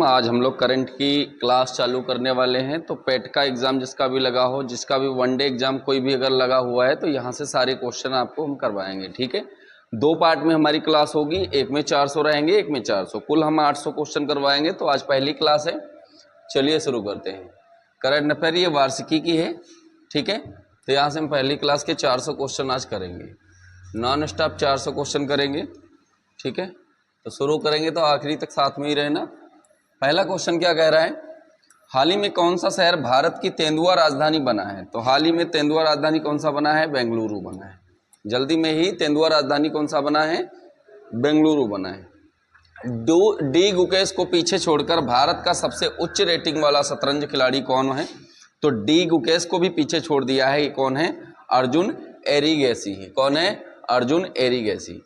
आज हम लोग करंट की क्लास चालू करने वाले हैं। तो पेट का एग्ज़ाम जिसका भी लगा हो, जिसका भी वनडे एग्ज़ाम कोई भी अगर लगा हुआ है तो यहाँ से सारे क्वेश्चन आपको हम करवाएंगे। ठीक है, 2 पार्ट में हमारी क्लास होगी, एक में 400 रहेंगे, एक में 400, कुल हम 800 क्वेश्चन करवाएंगे। तो आज पहली क्लास है, चलिए शुरू करते हैं। करंट अफेयर ये वार्षिकी की है। ठीक है, तो यहाँ से हम पहली क्लास के 400 क्वेश्चन आज करेंगे, नॉन स्टॉप 400 क्वेश्चन करेंगे। ठीक है, तो शुरू करेंगे तो आखिरी तक साथ में ही रहना। पहला क्वेश्चन क्या कह रहा है, हाल ही में कौन सा शहर भारत की तेंदुआ राजधानी बना है? तो हाल ही में तेंदुआ राजधानी कौन सा बना है? बेंगलुरु बना है। जल्दी में ही तेंदुआ राजधानी कौन सा बना है? बेंगलुरु बना है। डी गुकेश को पीछे छोड़कर भारत का सबसे उच्च रेटिंग वाला शतरंज खिलाड़ी कौन है? तो डी गुकेश को भी पीछे छोड़ दिया है। ये कौन है? अर्जुन एरिगैसी है। कौन है? Arjun Erigaisi.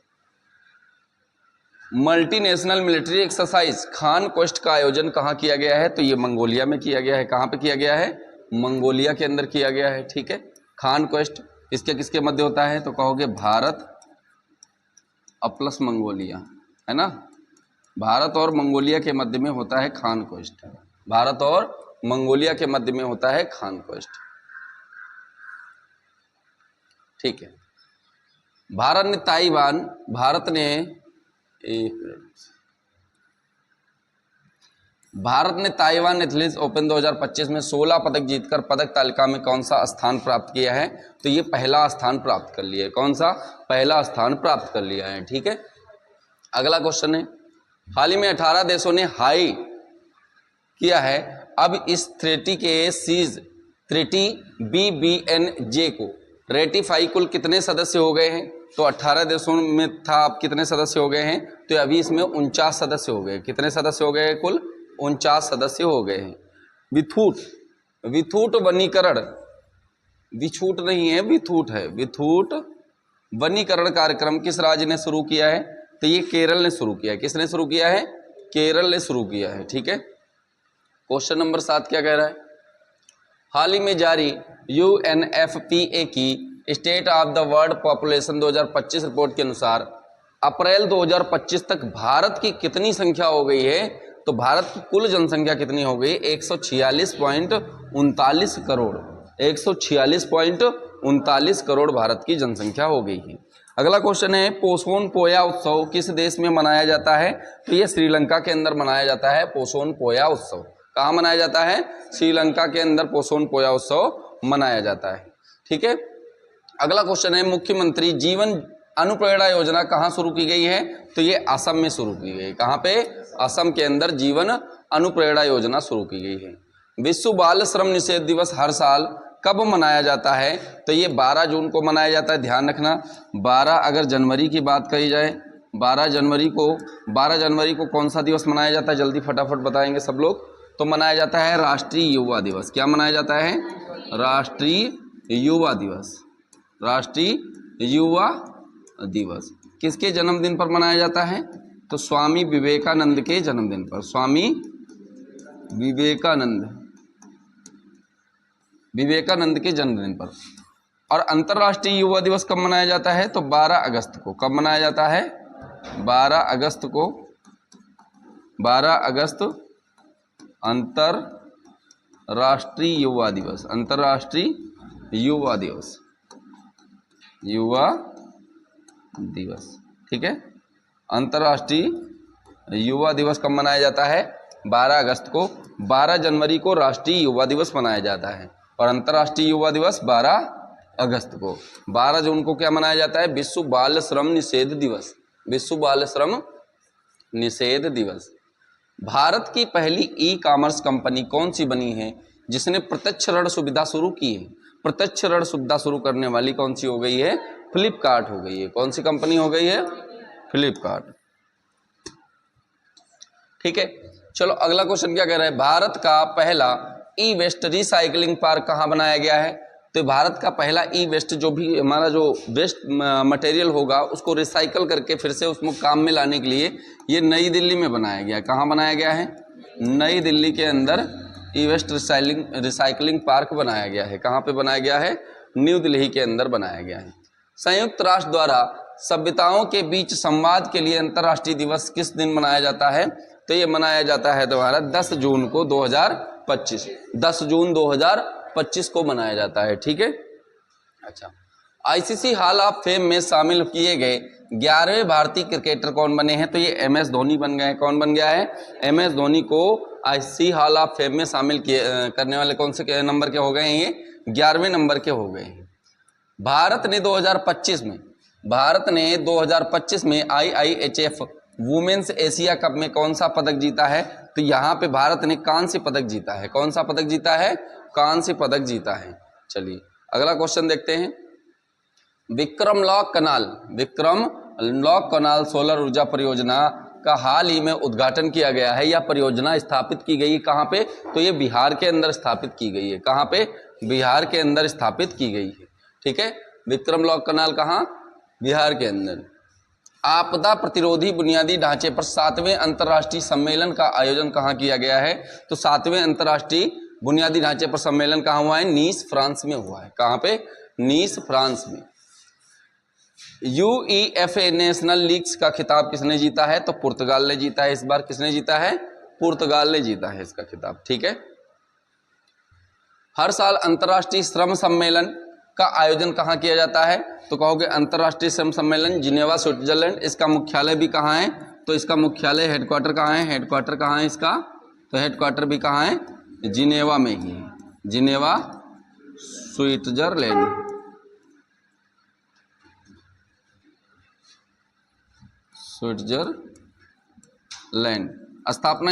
Multinational military exercise Khan quest का आयोजन कहाँ किया गया है? तो ये मंगोलिया में किया गया है। कहाँ पे किया गया है? मंगोलिया के अंदर किया गया है। ठीक है, खान क्वेस्ट किसके किसके मध्य होता है? तो कहोगे भारत प्लस मंगोलिया, है ना। भारत और मंगोलिया के मध्य में होता है खान क्वेस्ट। भारत और मंगोलिया के मध्य में होता है खान क्वेस्ट। ठीक है, भारत ने ताइवान एथलेटिक्स ओपन 2025 में 16 पदक जीतकर पदक तालिका में कौन सा स्थान प्राप्त किया है? तो ये पहला स्थान प्राप्त कर लिया है। कौन सा? पहला स्थान प्राप्त कर लिया है। ठीक है, अगला क्वेश्चन है, हाल ही में 18 देशों ने हाई किया है। अब इस त्रेटी BBNJ को रेटिफाई कुल कितने सदस्य हो गए हैं? तो 18 देशों में था, अब कितने सदस्य हो गए हैं? तो अभी इसमें 49 सदस्य हो गए। कितने सदस्य हो गए? कुल 49 सदस्य हो गए हैं। विथूट वनीकरण, विछूट नहीं है, विथूट है। विथूट वनीकरण कार्यक्रम किस राज्य ने शुरू किया है? तो ये केरल ने शुरू किया है। किसने शुरू किया है? केरल ने शुरू किया है। ठीक है, क्वेश्चन नंबर 7 क्या कह रहा है, हाल ही में जारी UNFPA की state of the world population 2025 report के अनुसार अप्रैल 2025 तक भारत की कितनी संख्या हो गई है? तो भारत की कुल जनसंख्या कितनी हो गई? 146.39 करोड़। 146.39 करोड़ भारत की जनसंख्या हो गई है। अगला क्वेश्चन है, पोसोन पोया उत्सव किस देश में मनाया जाता है? तो ये श्रीलंका के अंदर मनाया जाता है पोसोन पोया उत्सव। कहाँ मनाया जाता है? श्रीलंका के अंदर पोसोन पोया उत्सव मनाया जाता है। ठीक है, अगला क्वेश्चन है, मुख्यमंत्री जीवन अनुप्रेरणा योजना कहाँ शुरू की गई है? तो ये असम में शुरू की गई। कहाँ पे? असम के अंदर जीवन अनुप्रेरणा योजना शुरू की गई है। विश्व बाल श्रम निषेध दिवस हर साल कब मनाया जाता है? तो ये 12 जून को मनाया जाता है। ध्यान रखना, 12 अगर जनवरी की बात कही जाए, 12 जनवरी को कौन सा दिवस मनाया जाता है? जल्दी फटाफट बताएंगे सब लोग। तो मनाया जाता है राष्ट्रीय युवा दिवस। क्या मनाया जाता है? राष्ट्रीय युवा दिवस। राष्ट्रीय युवा दिवस किसके जन्मदिन पर मनाया जाता है? तो स्वामी विवेकानंद के जन्मदिन पर। स्वामी विवेकानंद के जन्मदिन पर। और अंतर्राष्ट्रीय युवा दिवस कब मनाया जाता है? तो 12 अगस्त को। कब मनाया जाता है? 12 अगस्त को। 12 अगस्त अंतर्राष्ट्रीय युवा दिवस। अंतर्राष्ट्रीय युवा दिवस। युवा दिवस। ठीक है, अंतर्राष्ट्रीय युवा दिवस कब मनाया जाता है? 12 अगस्त को। 12 जनवरी को राष्ट्रीय युवा दिवस मनाया जाता है और अंतर्राष्ट्रीय युवा दिवस 12 अगस्त को। 12 जून को क्या मनाया जाता है? विश्व बाल श्रम निषेध दिवस। विश्व बाल श्रम निषेध दिवस। भारत की पहली ई-कॉमर्स कंपनी कौन सी बनी है जिसने प्रत्यक्ष ऋण सुविधा शुरू की है? प्रत्यक्ष ऋण सुविधा शुरू करने वाली कौन सी हो गई है? फ्लिपकार्ट हो गई है। कौन सी कंपनी हो गई है? फ्लिपकार्ट। ठीक है, चलो अगला क्वेश्चन क्या कह रहा है, भारत का पहला ई वेस्ट रिसाइकलिंग पार्क कहाँ बनाया गया है? तो भारत का पहला ई वेस्ट, जो भी हमारा जो वेस्ट मटेरियल होगा उसको रिसाइकल करके फिर से उसमें काम में लाने के लिए ये नई दिल्ली में बनाया गया है। कहाँ बनाया गया है? नई दिल्ली के अंदर ई वेस्ट रिसाइकलिंग पार्क बनाया गया है। कहाँ पे बनाया गया है? न्यू दिल्ली के अंदर बनाया गया है। संयुक्त राष्ट्र द्वारा सभ्यताओं के बीच संवाद के लिए अंतर्राष्ट्रीय दिवस किस दिन मनाया जाता है? तो ये मनाया जाता है तुम्हारा 10 जून को 2025, 10 जून 2025 को मनाया जाता है, ठीक है। अच्छा, आईसीसी हॉल ऑफ फेम में शामिल किए गए 11वें भारतीय क्रिकेटर कौन बने हैं? तो ये एमएस धोनी बन गए हैं। कौन बन गया है? एमएस धोनी को आईसीसी हॉल ऑफ फेम में शामिल करने वाले कौन से नंबर के हो गए हैं? ये 11वें नंबर के हो गए हैं। भारत ने 2025 में IIHF वुमेन्स एशिया कप में कौन सा पदक जीता है? तो यहाँ पे भारत ने कांस्य पदक जीता है। कौन सा पदक जीता है? कांस्य पदक जीता है। चलिए अगला क्वेश्चन देखते हैं। विक्रम लॉक कनाल सोलर ऊर्जा परियोजना का हाल ही में उद्घाटन किया गया है। यह परियोजना स्थापित की गई कहाँ पे? तो ये बिहार के अंदर स्थापित की गई है। कहाँ पे? बिहार के अंदर स्थापित की गई है, ठीक है। विक्रम लॉक कनाल कहाँ? बिहार के अंदर। आपदा प्रतिरोधी बुनियादी ढांचे पर 7वें अंतर्राष्ट्रीय सम्मेलन का आयोजन कहाँ किया गया है? तो 7वें अंतर्राष्ट्रीय बुनियादी ढांचे पर सम्मेलन कहाँ हुआ है? नीस, फ्रांस में हुआ है। कहाँ पे? नीस, फ्रांस में। UEFA नेशनल लीग्स का खिताब किसने जीता है? तो पुर्तगाल ने जीता है। इस बार किसने जीता है? पुर्तगाल ने जीता है इसका खिताब, ठीक है। हर साल अंतर्राष्ट्रीय श्रम सम्मेलन का आयोजन कहाँ किया जाता है? तो कहोगे अंतर्राष्ट्रीय श्रम सम्मेलन जिनेवा, स्विट्जरलैंड। इसका मुख्यालय भी कहाँ है? तो इसका मुख्यालय, हेडक्वार्टर कहाँ है? हेडक्वार्टर कहाँ है इसका? तो हेडक्वार्टर भी कहाँ है? जिनेवा में ही है। Geneva, Switzerland. स्विट्जरलैंड। स्थापना